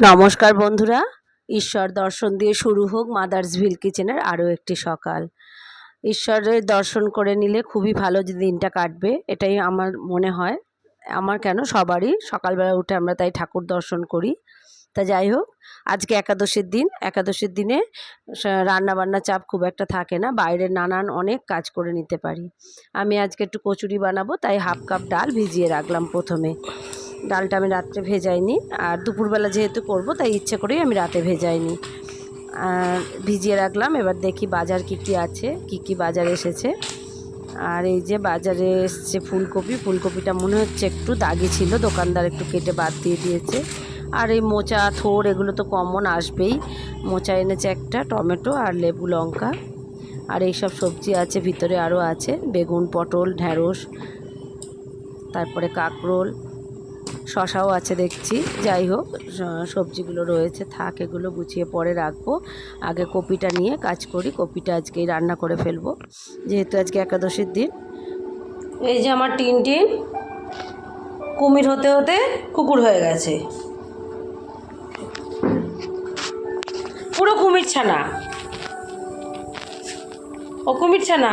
নমস্কার বন্ধুরা, ঈশ্বর দর্শন দিয়ে শুরু হোক মাদার্স ভিল কিচেনের আরও একটি সকাল। ঈশ্বরের দর্শন করে নিলে খুবই ভালো যে দিনটা কাটবে, এটাই আমার মনে হয়। আমার কেন, সবারই সকালবেলা উঠে আমরা তাই ঠাকুর দর্শন করি। তা যাই হোক, আজকে একাদশীর দিন। একাদশীর দিনে রান্নাবান্না চাপ খুব একটা থাকে না, বাইরের নানান অনেক কাজ করে নিতে পারি। আমি আজকে একটু কচুরি বানাবো, তাই হাফ কাপ ডাল ভিজিয়ে রাখলাম। প্রথমে ডালটা আমি রাত্রে ভেজাইনি, আর দুপুরবেলা যেহেতু করব তাই ইচ্ছে করেই আমি রাতে ভেজাইনি, ভিজিয়ে রাখলাম। এবার দেখি বাজার কী আছে, কী বাজার এসেছে। আর এই যে বাজারে এসছে ফুলকপি। ফুলকপিটা মনে হচ্ছে একটু দাগি ছিল, দোকানদার একটু কেটে বাদ দিয়ে দিয়েছে। আর এই মোচা থোড় এগুলো তো কমন আসবেই। মোচা এনেছে একটা, টমেটো আর লেবু লঙ্কা। আর এইসব সবজি আছে ভিতরে, আরও আছে বেগুন, পটল, ঢ্যাঁড়স, তারপরে কাঁকরোল, শশাও আছে দেখছি। যাই হোক, সবজিগুলো রয়েছে, থাক, এগুলো গুছিয়ে পরে রাখবো। আগে কপিটা নিয়ে কাজ করি। কপিটা আজকেই রান্না করে ফেলবো, যেহেতু আজকে একাদশীর দিন। এই যে আমার টিন কুমির হতে হতে কুকুর হয়ে গেছে, পুরো কুমির ছানা। ও কুমির ছানা,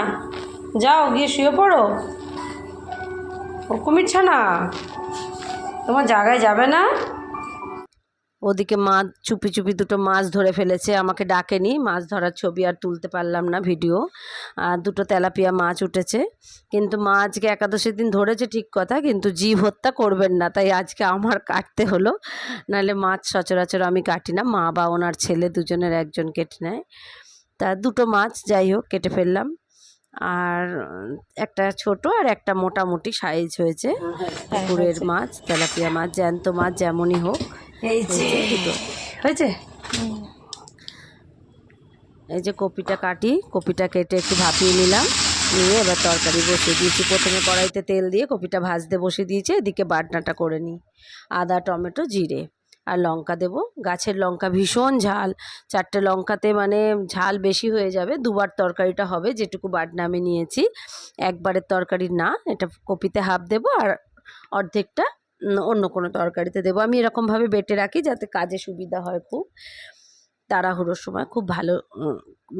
যাও গিয়ে শুয়ে পড়ো। ও কুমির ছানা, তোমার জায়গায় যাবে না। ওদিকে মাছ চুপি চুপি দুটো মাছ ধরে ফেলেছে, আমাকে ডাকেনি। মাছ ধরার ছবি আর তুলতে পারলাম না, ভিডিও। আর দুটো তেলাপিয়া মাছ উঠেছে। কিন্তু মা আজকে একাদশীর দিন ধরেছে ঠিক কথা, কিন্তু জীব হত্যা করবেন না, তাই আজকে আমার কাটতে হলো। নাহলে মাছ সচরাচর আমি কাটি না, মা বা ওনার ছেলে দুজনের একজন কেটে নেয়। তা দুটো মাছ যাই হোক কেটে ফেললাম। আর একটা ছোট আর একটা মোটামুটি সাইজ হয়েছে পুকুরের মাছ, তেলাপিয়া মাছ, জ্যান্ত মাছ যেমনই হোক। এই যে দুটো হয়েছে। এই যে কপিটা কাটি, কপিটা কেটে একটু ভাপিয়ে নিলাম, নিয়ে এবার তরকারি বসিয়ে দিয়েছি। প্রথমে কড়াইতে তেল দিয়ে কপিটা ভাজতে বসিয়ে দিয়েছি, এদিকে বাটনাটা করে নিই। আদা, টমেটো, জিরে আর লঙ্কা দেবো। গাছের লঙ্কা, ভীষণ ঝাল। 4টে লঙ্কাতে মানে ঝাল বেশি হয়ে যাবে। দুবার তরকারিটা হবে, যেটুকু বাটনা আমি নিয়েছি। একবারের তরকারি না, এটা কপিতে হাফ দেবো আর অর্ধেকটা অন্য কোনো তরকারিতে দেবো। আমি এরকমভাবে বেটে রাখি যাতে কাজে সুবিধা হয়, খুব তাড়াহুড়োর সময় খুব ভালো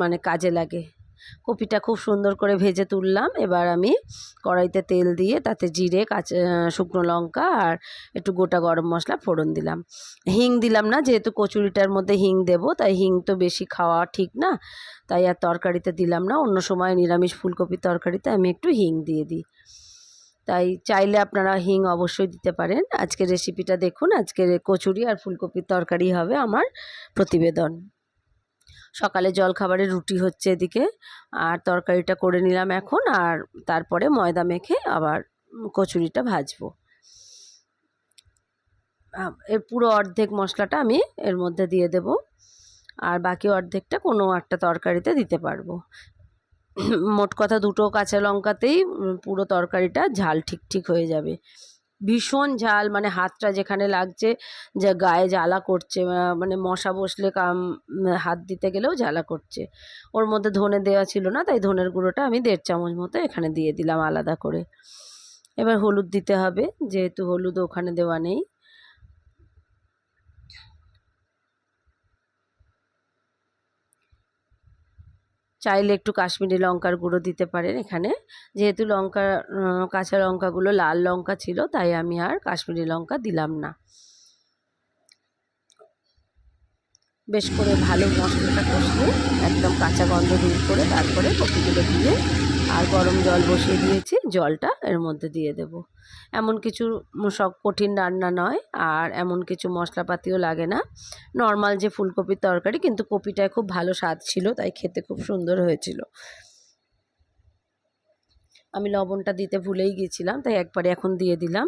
মানে কাজে লাগে। কপিটা খুব সুন্দর করে ভেজে তুললাম। এবার আমি কড়াইতে তেল দিয়ে তাতে জিরে, শুকনো লঙ্কা আর একটু গোটা গরম মশলা ফোড়ন দিলাম। হিং দিলাম না, যেহেতু কচুরিটার মধ্যে হিং দেব, তাই হিং তো বেশি খাওয়া ঠিক না, তাই আর তরকারিতে দিলাম না। অন্য সময় নিরামিষ ফুলকপির তরকারিতে আমি একটু হিং দিয়ে দিই, তাই চাইলে আপনারা হিং অবশ্যই দিতে পারেন। আজকের রেসিপিটা দেখুন, আজকের কচুরি আর ফুলকপির তরকারি হবে আমার প্রতিবেদন। সকালে জলখাবারে রুটি হচ্ছে এদিকে, আর তরকারিটা করে নিলাম এখন। আর তারপরে ময়দা মেখে আবার কচুরিটা ভাজবো। এর পুরো অর্ধেক মশলাটা আমি এর মধ্যে দিয়ে দেব, আর বাকি অর্ধেকটা কোনো একটা তরকারিতে দিতে পারবো। মোট কথা দুটো কাঁচা লঙ্কাতেই পুরো তরকারিটা ঝাল ঠিক হয়ে যাবে। ভীষণ ঝাল, মানে হাতটা যেখানে লাগছে, যে গায়ে জ্বালা করছে, মানে মশা বসলে হাত দিতে গেলেও জ্বালা করছে। ওর মধ্যে ধনে দেওয়া ছিল না, তাই ধনের গুঁড়োটা আমি 1.5 চামচ মতো এখানে দিয়ে দিলাম আলাদা করে। এবার হলুদ দিতে হবে, যেহেতু হলুদ ওখানে দেওয়া নেই। চাইলে একটু কাশ্মীরি লঙ্কার গুঁড়ো দিতে পারেন এখানে। যেহেতু কাঁচা লঙ্কাগুলো লাল লঙ্কা ছিল, তাই আমি আর কাশ্মীরি লঙ্কা দিলাম না। বেশ করে ভালো মশলাটা কষিয়ে একদম কাঁচা গন্ধ দূর করে তারপরে কপিগুলো দিয়ে, আর গরম জল বসিয়ে দিয়েছি, জলটা এর মধ্যে দিয়ে দেব। এমন কিছু সব কঠিন রান্না নয়, আর এমন কিছু মশলাপাতিও লাগে না, নর্মাল যে ফুলকপির তরকারি, কিন্তু কপিটায় খুব ভালো স্বাদ ছিল, তাই খেতে খুব সুন্দর হয়েছিল। আমি লবণটা দিতে ভুলেই গিয়েছিলাম, তাই একবারে এখন দিয়ে দিলাম,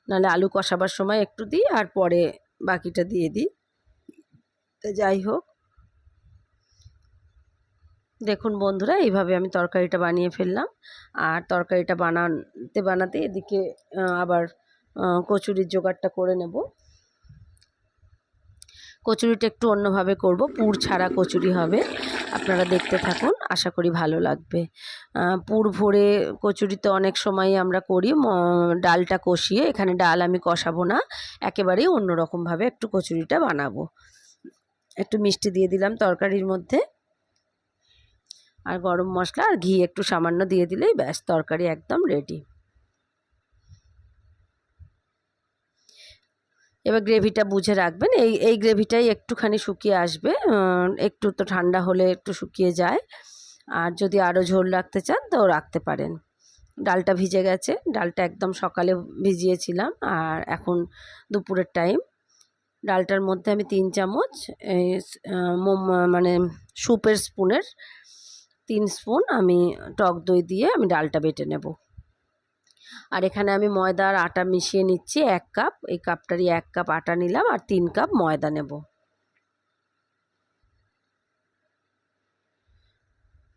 নাহলে আলু কষাবার সময় একটু দিই আর পরে বাকিটা দিয়ে দিই। তো যাই হোক, দেখুন বন্ধুরা, এইভাবে আমি তরকারিটা বানিয়ে ফেললাম। আর তরকারিটা বানাতে এদিকে আবার কচুরির জোগাড়টা করে নেব। কচুরিটা একটু অন্যভাবে করব, পুর ছাড়া কচুরি হবে। আপনারা দেখতে থাকুন, আশা করি ভালো লাগবে। পুর ভরে কচুরি তো অনেক সময় আমরা করি ডালটা কষিয়ে, এখানে ডাল আমি কষাবো না, একেবারেই অন্যরকমভাবে একটু কচুরিটা বানাবো। একটু মিষ্টি দিয়ে দিলাম তরকারির মধ্যে, আর গরম মশলা আর ঘি একটু সামান্য দিয়ে দিলেই ব্যাস, তরকারি একদম রেডি। এবার গ্রেভিটা বুঝে রাখবেন, এই গ্রেভিটাই একটুখানি শুকিয়ে আসবে, একটু তো ঠান্ডা হলে একটু শুকিয়ে যায়। আর যদি আরও ঝোল রাখতে চান তো রাখতে পারেন। ডালটা ভিজে গেছে, ডালটা একদম সকালে ভিজিয়েছিলাম, আর এখন দুপুরের টাইম। ডালটার মধ্যে আমি 3 চামচ মানে স্যুপের স্পুনের 3 স্পুন আমি টক দই দিয়ে আমি ডালটা বেটে নেব। আর এখানে আমি ময়দা আর আটা মিশিয়ে নিচ্ছি 1 কাপ, এই কাপটারই 1 কাপ আটা নিলাম আর 3 কাপ ময়দা নেব।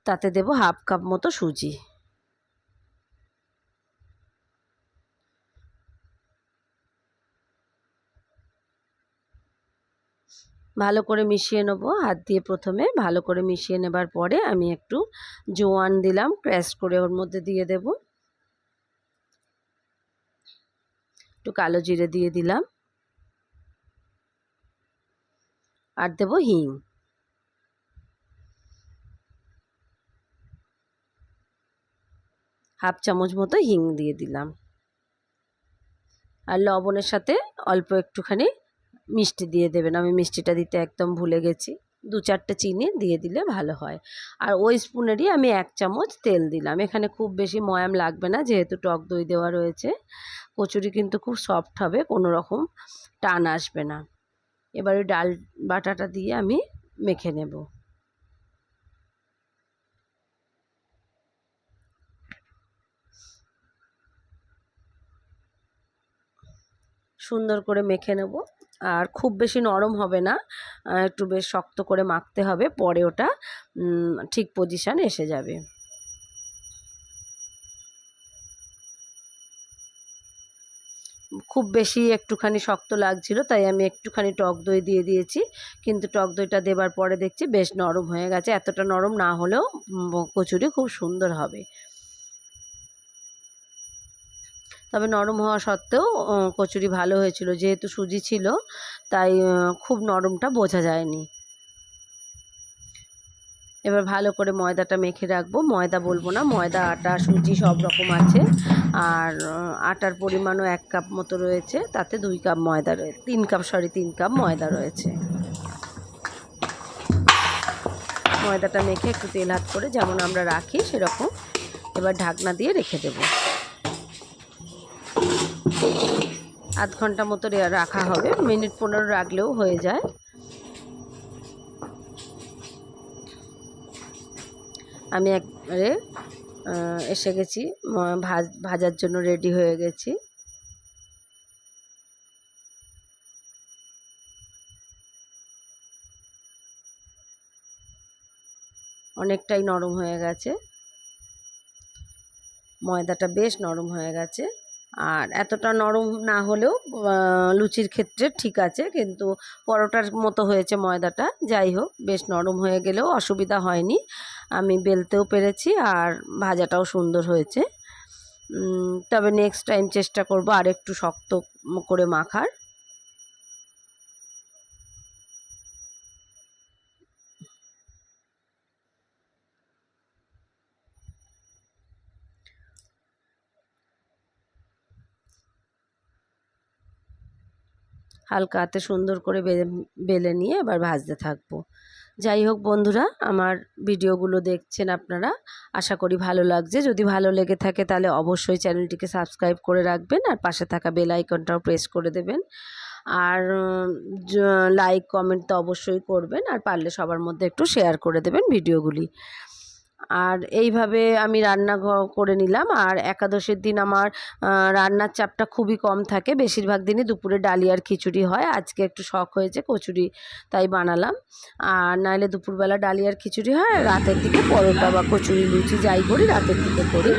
তাতে দেব হাফ কাপ মতো সুজি। ভালো করে মিশিয়ে নেব হাত দিয়ে, প্রথমে ভালো করে মিশিয়ে নেবার পরে আমি একটু জোয়ান দিলাম, ক্র্যাশ করে ওর মধ্যে দিয়ে দেব। একটু কালো জিরে দিয়ে দিলাম, আর দেব হিং। হাফ চামচ মতো হিং দিয়ে দিলাম, আর লবণের সাথে অল্প একটুখানি মিষ্টি দিয়ে দেবেন। আমি মিষ্টিটা দিতে একদম ভুলে গেছি, 2-4টে চিনি দিয়ে দিলে ভালো হয়। আর ওই স্পুনেরই আমি 1 চামচ তেল দিলাম। এখানে খুব বেশি ময়াম লাগবে না, যেহেতু টক দই দেওয়া রয়েছে। কচুরি কিন্তু খুব সফট হবে, কোনো রকম টান আসবে না। এবারে ডাল বাটাটা দিয়ে আমি মেখে নেব। সুন্দর করে মেখে নেব, আর খুব বেশি নরম হবে না, একটু বেশ শক্ত করে মাখতে হবে, পরে ওটা ঠিক পজিশান এসে যাবে। খুব বেশি একটুখানি শক্ত লাগছিল, তাই আমি একটুখানি টক দই দিয়ে দিয়েছি, কিন্তু টক দইটা দেবার পরে দেখছি বেশ নরম হয়ে গেছে। এতটা নরম না হলেও কচুরি খুব সুন্দর হবে। তবে নরম হওয়া সত্ত্বেও কচুরি ভালো হয়েছিল, যেহেতু সুজি ছিল তাই খুব নরমটা বোঝা যায়নি। এবার ভালো করে ময়দাটা মেখে রাখবো, ময়দা বলবো না, ময়দা আটা সুজি সব রকম আছে। আর আটার পরিমাণও 1 কাপ মতো রয়েছে, তাতে 2 কাপ ময়দা রয়েছে, 3 কাপ ময়দা রয়েছে। ময়দাটা মেখে একটু তেল হাত করে যেমন আমরা রাখি সেরকম এবার ঢাকনা দিয়ে রেখে দেব। আধ ঘন্টা মতো রাখা হবে, মিনিট 15 রাখলেও হয়ে যায়। আমি একবারে এসে গেছি, ভাজার জন্য রেডি হয়ে গেছি। অনেকটাই নরম হয়ে গেছে, ময়দাটা বেশ নরম হয়ে গেছে। আর এতটা নরম না হলেও লুচির ক্ষেত্রে ঠিক আছে, কিন্তু পরোটার মতো হয়েছে ময়দাটা। যাই হোক, বেশ নরম হয়ে গেলেও অসুবিধা হয়নি, আমি বেলতেও পেরেছি, আর ভাজাটাও সুন্দর হয়েছে। তবে নেক্সট টাইম চেষ্টা করব আর একটু শক্ত করে মাখার। হালকা হাতে সুন্দর করে বেলে নিয়ে এবার ভাজতে থাকবো। যাই হোক বন্ধুরা, আমার ভিডিওগুলো দেখছেন আপনারা, আশা করি ভালো লাগছে। যদি ভালো লেগে থাকে তাহলে অবশ্যই চ্যানেলটিকে সাবস্ক্রাইব করে রাখবেন, আর পাশে থাকা বেল আইকনটাও প্রেস করে দেবেন। আর লাইক কমেন্ট তো অবশ্যই করবেন, আর পারলে সবার মধ্যে একটু শেয়ার করে দেবেন ভিডিওগুলি। আর এইভাবে আমি রান্না করে নিলাম। আর একাদশীর দিন আমার রান্নার চাপটা খুবই কম থাকে, বেশিরভাগ দিনই দুপুরে ডালিয়ার খিচুড়ি হয়। আজকে একটু শখ হয়েছে কচুরি, তাই বানালাম। আর নাহলে দুপুরবেলা ডালিয়ার খিচুড়ি হয়, রাতের দিকে পরোটা বা কচুরি লুচি যাই করি রাতের দিকে করি।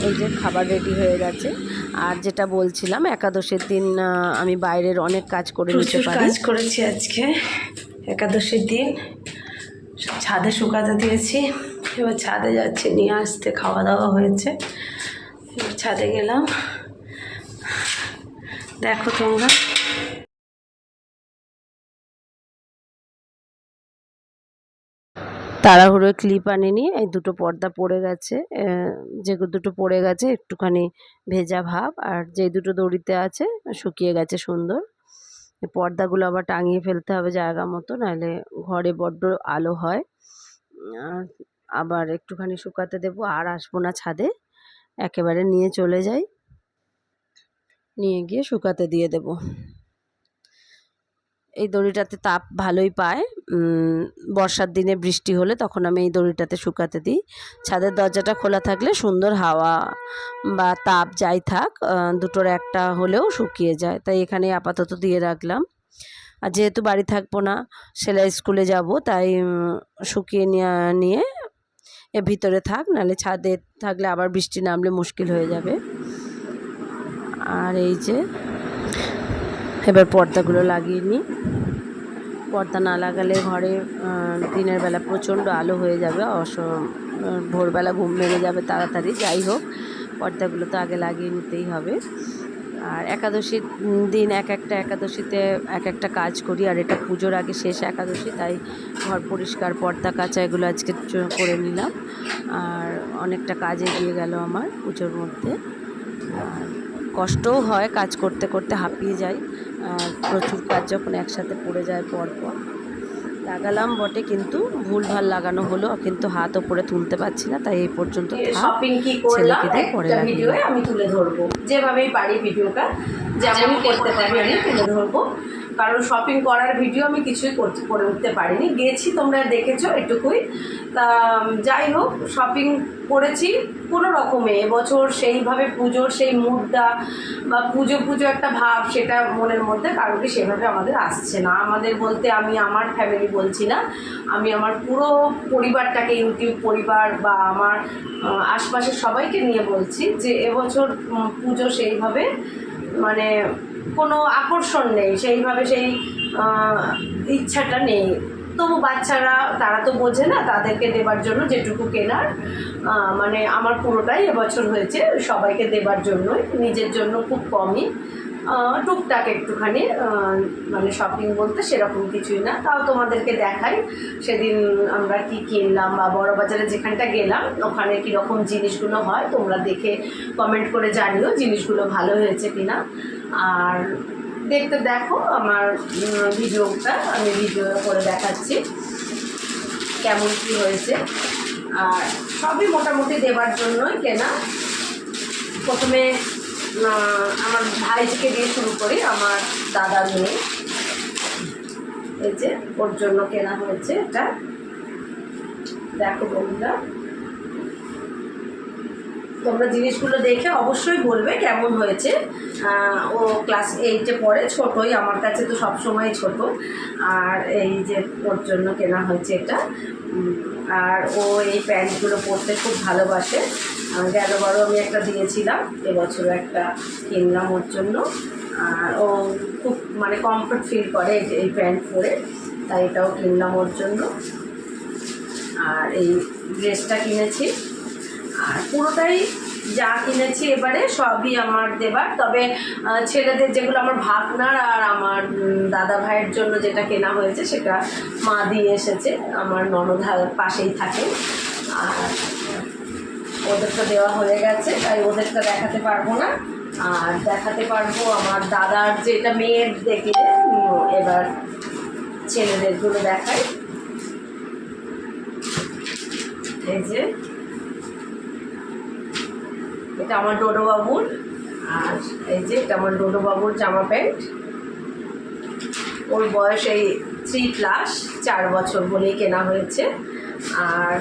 এই যে খাবার রেডি হয়ে গেছে। আর যেটা বলছিলাম, একাদশীর দিন আমি বাইরের অনেক কাজ করে নিতে পারি। কাজ করেছি আজকে একাদশীর দিন, ছাদে শুকাতে দিয়েছি। এবার ছাদে যাচ্ছে নিয়ে আসতে, খাওয়া দাওয়া হয়েছে, এবার ছাদে গেলাম। দেখো তোমরা, তাড়াহুড়োয় ক্লিপ আনিনি, এই দুটো পর্দা পড়ে গেছে, যে দুটো পড়ে গেছে একটুখানি ভেজা ভাব, আর যে দুটো দড়িতে আছে শুকিয়ে গেছে সুন্দর। এই পর্দাগুলো আবার টাঙিয়ে ফেলতে হবে জায়গা মতো, নাহলে ঘরে বড্ড আলো হয়। আবার একটুখানি শুকাতে দেবো, আর আসবো না ছাদে, একেবারে নিয়ে চলে যাই, নিয়ে গিয়ে শুকাতে দিয়ে দেবো। এই দড়িটাতে তাপ ভালোই পায়। বর্ষার দিনে বৃষ্টি হলে তখন আমি এই দড়িটাতে শুকাতে দিই। ছাদের দরজাটা খোলা থাকলে সুন্দর হাওয়া বা তাপ যাই থাক, দুটোর একটা হলেও শুকিয়ে যায়, তাই এখানে আপাতত দিয়ে রাখলাম। আর যেহেতু বাড়ি থাকবো না, সেলাই স্কুলে যাব, তাই শুকিয়ে নিয়ে এর ভিতরে থাক, নাহলে ছাদে থাকলে আবার বৃষ্টি নামলে মুশকিল হয়ে যাবে। আর এই যে এবার পর্দাগুলো লাগিয়ে নিই। পর্দা না লাগালে ঘরে দিনের বেলা প্রচণ্ড আলো হয়ে যাবে, ভোরবেলা ঘুম ভেঙে যাবে তাড়াতাড়ি। যাই হোক, পর্দাগুলো তো আগে লাগিয়ে নিতেই হবে। আর একাদশীর দিন এক একটা একাদশীতে এক একটা কাজ করি, আর এটা পুজোর আগে শেষ একাদশী, তাই ঘর পরিষ্কার, পর্দা কাচা এগুলো আজকে করে নিলাম। আর অনেকটা কাজ এগিয়ে গেল আমার পুজোর মধ্যে। আর কষ্টও হয়, কাজ করতে করতে হাঁপিয়ে যাই, আর প্রচুর কাজ যখন একসাথে পড়ে যায় পরপর। লাগালাম বটে, কিন্তু ভুলভাল লাগানো হলো, কিন্তু হাত ওপরে তুলতে পারছি না, তাই এই পর্যন্ত শপিং কি করলাম একটা ভিডিওয়ে আমি তুলে ধরবো, যেভাবেই পারি ভিডিওটা যেমনই করতে পারি আমি তুলে ধরবো, কারণ শপিং করার ভিডিও আমি কিছুই করে উঠতে পারিনি। গেছি, তোমরা দেখেছো এটুকুই। তা যাই হোক, শপিং করেছি কোনো রকমে। এবছর সেইভাবে পুজোর সেই মুডটা বা পুজো পুজো একটা ভাব, সেটা মনের মধ্যে কারোরই সেভাবে আমাদের আসছে না। আমাদের বলতে আমি আমার ফ্যামিলি বলছি না, আমি আমার পুরো পরিবারটাকে, ইউটিউব পরিবার বা আমার আশপাশের সবাইকে নিয়ে বলছি যে এবছর পুজো সেইভাবে মানে কোনো আকর্ষণ নেই, সেইভাবে সেই ইচ্ছাটা নেই। তবু বাচ্চারা, তারা তো বোঝে না, তাদেরকে দেবার জন্য যেটুকু কেনার মানে আমার পুরোটাই এবছর হয়েছে সবাইকে দেবার জন্যই, নিজের জন্য খুব কমই, টুকটাক একটুখানি, মানে শপিং বলতে সেরকম কিছুই না। তাও তোমাদেরকে দেখাই সেদিন আমরা কি কিনলাম, বা বড়বাজারে যেখানটা গেলাম ওখানে কীরকম জিনিসগুলো হয়, তোমরা দেখে কমেন্ট করে জানিও জিনিসগুলো ভালো হয়েছে কিনা। আর দেখো আমার ভিডিওটা, আমি ভিডিও করে দেখাচ্ছি কেমন কী হয়েছে। আর সবই মোটামুটি দেবার জন্যই কেনা। প্রথমে আমার ভাইকে দিয়ে শুরু করি, আমার দাদার মেয়ে, এই যে ওর জন্য কেনা হয়েছে এটা। দেখো বন্ধুরা, তোমরা জিনিসগুলো দেখে অবশ্যই বলবে কেমন হয়েছে। ও ক্লাস 8-এ পড়ে, ছোটোই, আমার কাছে তো সবসময় ছোট। আর এই যে ওর জন্য কেনা হয়েছে এটা। আর ও এই প্যান্টগুলো পরতে খুব ভালোবাসে। গেলবারও আমি একটা দিয়েছিলাম, এবছরও একটা কিনলাম ওর জন্য। আর ও খুব মানে কমফর্ট ফিল করে এই প্যান্ট পরে, তাই এটাও কিনলাম ওর জন্য। আর এই ড্রেসটা কিনেছি। আর পুরোটাই যা কিনেছি এবারে সবই আমার দেবার, তবে ছেলেদের যেগুলো আমার ভাগনার আর আমার দাদা ভাইয়ের জন্য যেটা কেনা হয়েছে সেটা মা দিয়ে এসেছে, আমার ননদ পাশেই থাকে। আর ওদেরটা দেওয়া হয়ে গেছে, তাই ওদেরটা দেখাতে পারবো না। আর দেখাতে পারবো আমার দাদার, যেটা মেয়ের দেখলে, এবার ছেলেদেরগুলো দেখাই। এই যে এটা আমার ডোডো বাবুর, আর এই যে এটা আমার ডোডো বাবুর জামা প্যান্ট। ওর বয়স এই 3+, 4 বছর বলেই কেনা হয়েছে। আর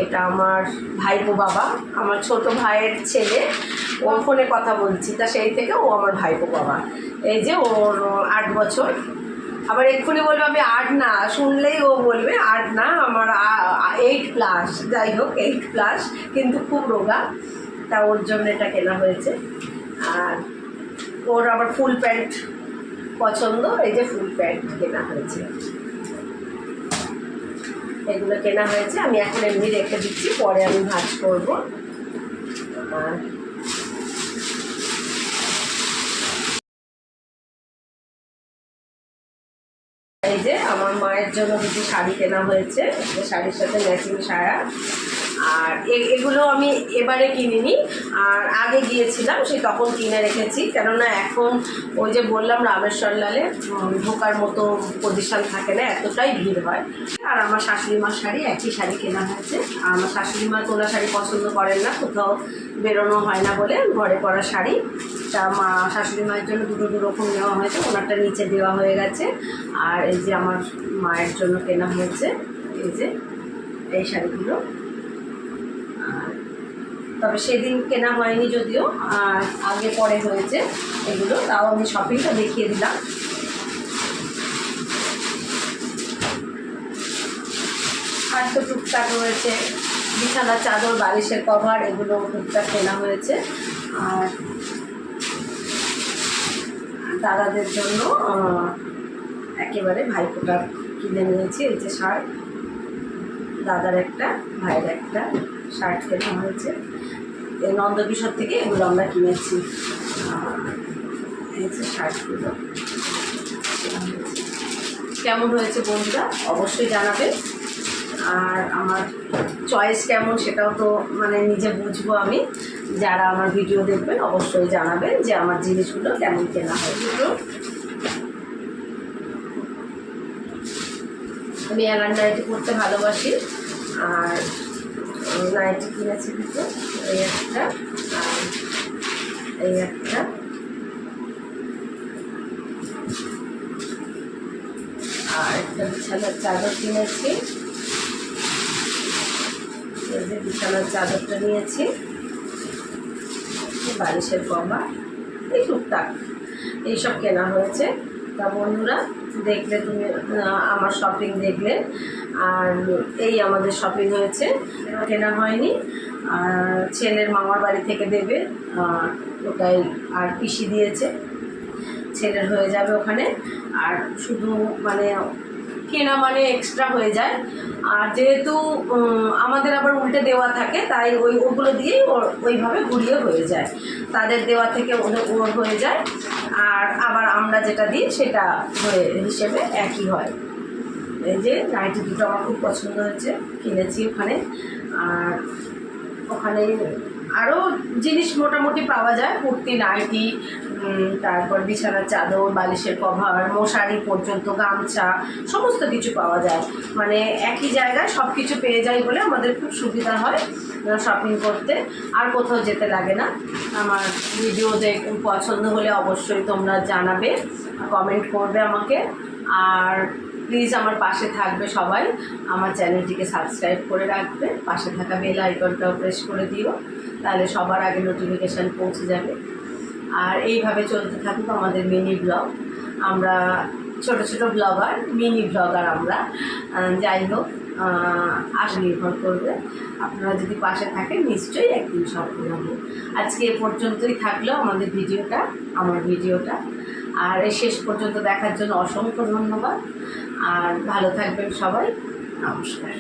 এটা আমার ভাইপো বাবা, আমার ছোট ভাইয়ের ছেলে, ওর ফোনে কথা বলছি, তা সেই থেকে ও আমার ভাইপো বাবা। এই যে ওর 8 বছর। আবার এক্ষুনি বলবে আমি 8 না, শুনলেই ও বলবে 8 না, আমার 8+, যাই হোক 8+, কিন্তু খুব রোগা। তা ওর জন্য এটা কেনা হয়েছে। আর ওর আবার ফুল প্যান্ট পছন্দ, এই যে ফুল প্যান্ট কেনা হয়েছে। এগুলো কেনা হয়েছে, আমি এখন এমনি রেখে দিচ্ছি, পরে আমি ভাজ করবো। আর এই যে আমার মায়ের জন্য দুটি শাড়ি কেনা হয়েছে, শাড়ির সাথে ম্যাচিং সায়া। আর এগুলো আমি এবারে কিনিনি, আর আগে গিয়েছিলাম সেই তখন কিনে রেখেছি, কেননা এখন ওই যে বললাম রামেশ্বর লালে ঢোকার মতো পজিশন থাকে না, এতটাই ভিড় হয়। আর আমার শাশুড়ি মার শাড়ি, একই শাড়ি কেনা হয়েছে। আর আমার শাশুড়ি মা তোলা শাড়ি পছন্দ করেন না, কোথাও বেরোনো হয় না বলে ঘরে পরা শাড়ি। তা মা শাশুড়ি মায়ের জন্য দুটো রকম নেওয়া হয়েছে, ওনারটা নিচে দেওয়া হয়ে গেছে। আর এই যে আমার মায়ের জন্য কেনা হয়েছে এই যে এই শাড়িগুলো। তবে সেদিন কেনা হয়নি যদিও, আর আগে পরে হয়েছে এগুলো, তাও আমি শপিংটা দেখিয়ে দিলাম। আর তো টুকটাক রয়েছে, বিছানার চাদর, বালিশের কভার, এগুলো টুকটাক কেনা হয়েছে। আর দাদাদের জন্য একেবারে ভাইফোঁটা কিনে নিয়েছি, এই যে শার্ট, দাদার একটা ভাইয়ের একটা শার্ট কেনা হয়েছে। এই নন্দকিশোর থেকে এগুলো আমরা কিনেছি। এই যে শার্টগুলো কেমন হয়েছে বন্ধুরা অবশ্যই জানাবে। আর আমার চয়েস কেমন সেটাও তো মানে নিজে বুঝবো আমি। যারা আমার ভিডিও দেখবেন অবশ্যই জানাবেন যে আমার জিনিসগুলো কেমন কেনা হয়। আমি এলান নাইটি পরতে ভালোবাসি, আর নাইটি কিনেছি দুটো, এই একটা আর এই একটা। আর একটা বিছানার চাদর কিনেছি, এই যে বিছানার চাদরটা নিয়েছি, বালিশের কভার, এই টুকটাক এইসব কেনা হয়েছে। তা বন্ধুরা দেখলে তুমি আমার শপিং দেখলে, আর এই আমাদের শপিং হয়েছে, কেনা হয়নি। আর ছেলের মামার বাড়ি থেকে দেবে, ওটাই আর পিসি দিয়েছে, ছেলের হয়ে যাবে ওখানে। আর শুধু মানে কেনা মানে এক্সট্রা হয়ে যায়, আর যেহেতু আমাদের আবার উল্টে দেওয়া থাকে তাই ওগুলো দিয়েই ওইভাবে ঘুরিয়ে হয়ে যায়, তাদের দেওয়া থেকে ওর হয়ে যায়। আর আবার আমরা যেটা দিই সেটা হয়ে হিসেবে একই হয়। এই যে নাইটি দুটো আমার খুব পছন্দ হয়েছে, কিনেছি ওখানে। আর ওখানে আরও জিনিস মোটামুটি পাওয়া যায়, কুর্তি, নাইটি, তারপর বিছানার চাদর, বালিশের কভার, মশারি পর্যন্ত, গামছা, সমস্ত কিছু পাওয়া যায়। মানে একই জায়গায় সব কিছু পেয়ে যায় বলে আমাদের খুব সুবিধা হয় শপিং করতে, আর কোথাও যেতে লাগে না। আমার ভিডিও পছন্দ হলে অবশ্যই তোমরা জানাবে, কমেন্ট করবে আমাকে। আর প্লিজ আমার পাশে থাকবে সবাই, আমার চ্যানেলটিকে সাবস্ক্রাইব করে রাখবে, পাশে থাকা বেল আইকনটাও প্রেস করে দিও, তাহলে সবার আগে নোটিফিকেশান পৌঁছে যাবে। আর এইভাবে চলতে থাকুক আমাদের মিনি ব্লগ, আমরা ছোট ছোট ব্লগার, মিনি ব্লগার আমরা। যাই হোক, আশা নির্ভর করবে, আপনারা যদি পাশে থাকেন নিশ্চয়ই একদিন সফল হবে। আজকে এ পর্যন্তই থাকলো আমাদের ভিডিওটা, আমার ভিডিওটা। আর এই শেষ পর্যন্ত দেখার জন্য অসংখ্য ধন্যবাদ। আর ভালো থাকবেন সবাই, নমস্কার।